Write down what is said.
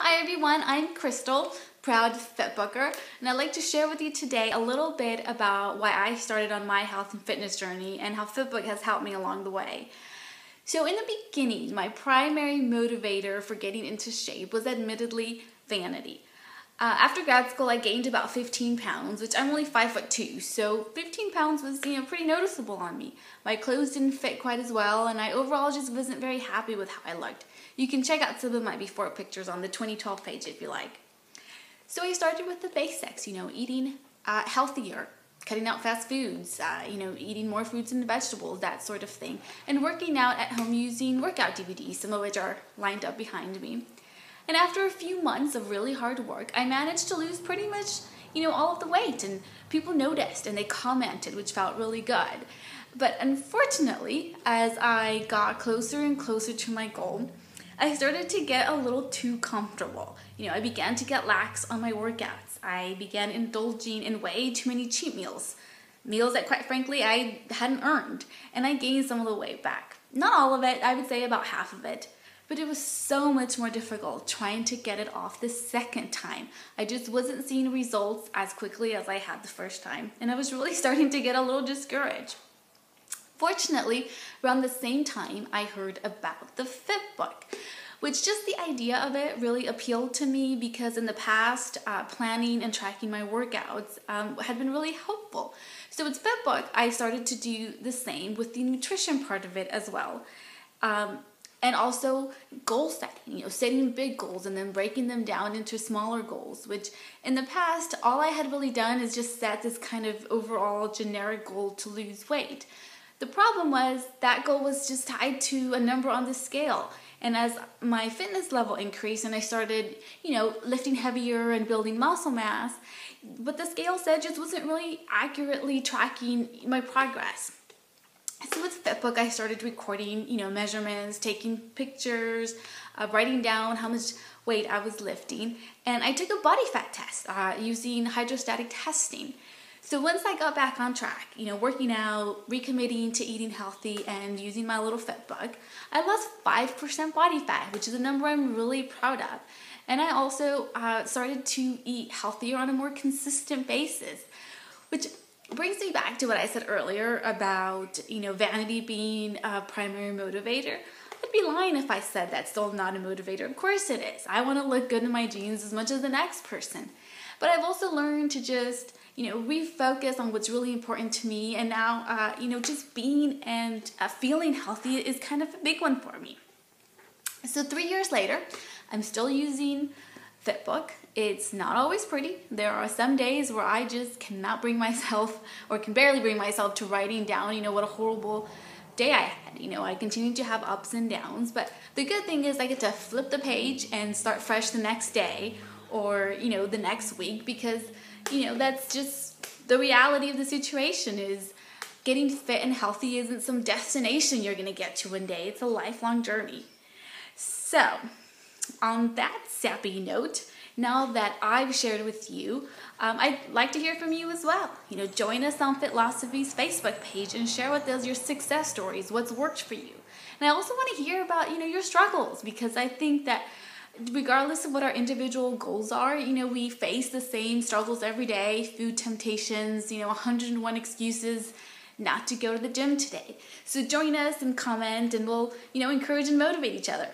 Hi everyone, I'm Cristal, proud fitbooker, and I'd like to share with you today a little bit about why I started on my health and fitness journey and how Fitbook has helped me along the way. So in the beginning, my primary motivator for getting into shape was admittedly vanity. After grad school, I gained about 15 pounds, which I'm only 5'2", so 15 pounds was, pretty noticeable on me. My clothes didn't fit quite as well, and I overall just wasn't very happy with how I looked. You can check out some of my before pictures on the 2012 page if you like. So I started with the basics, eating healthier, cutting out fast foods, eating more fruits and vegetables, that sort of thing, and working out at home using workout DVDs, some of which are lined up behind me. And after a few months of really hard work, I managed to lose pretty much, all of the weight, and people noticed and they commented, which felt really good. But unfortunately, as I got closer and closer to my goal, I started to get a little too comfortable. I began to get lax on my workouts. I began indulging in way too many cheat meals that quite frankly I hadn't earned, and I gained some of the weight back. Not all of it, I would say about half of it. But it was so much more difficult trying to get it off the second time. I just wasn't seeing results as quickly as I had the first time, and I was really starting to get a little discouraged. Fortunately, around the same time, I heard about the Fitbook, which just the idea of it really appealed to me because in the past, planning and tracking my workouts had been really helpful. So with Fitbook, I started to do the same with the nutrition part of it as well. And also goal setting, setting big goals and then breaking them down into smaller goals, which in the past, all I had really done is just set this kind of overall generic goal to lose weight. The problem was that goal was just tied to a number on the scale. And as my fitness level increased and I started, lifting heavier and building muscle mass, what the scale said just wasn't really accurately tracking my progress. So with Fitbook, I started recording, measurements, taking pictures, writing down how much weight I was lifting, and I took a body fat test using hydrostatic testing. So once I got back on track, working out, recommitting to eating healthy, and using my little Fitbook, I lost 5% body fat, which is a number I'm really proud of. And I also started to eat healthier on a more consistent basis, which brings me back to what I said earlier about, vanity being a primary motivator. I'd be lying if I said that's still not a motivator. Of course it is. I want to look good in my jeans as much as the next person. But I've also learned to just, refocus on what's really important to me. And now, just being and feeling healthy is kind of a big one for me. So 3 years later, I'm still using Fitbook. It's not always pretty. There are some days where I just cannot bring myself or can barely bring myself to writing down, what a horrible day I had. I continue to have ups and downs, but the good thing is I get to flip the page and start fresh the next day or, the next week because, that's just the reality of the situation is getting fit and healthy isn't some destination you're going to get to one day. It's a lifelong journey. So, on that sappy note, now that I've shared with you, I'd like to hear from you as well. Join us on Fitlosophy's Facebook page and share with us your success stories, what's worked for you. And I also want to hear about, your struggles because I think that regardless of what our individual goals are, we face the same struggles every day, food temptations, 101 excuses not to go to the gym today. So join us and comment and we'll, encourage and motivate each other.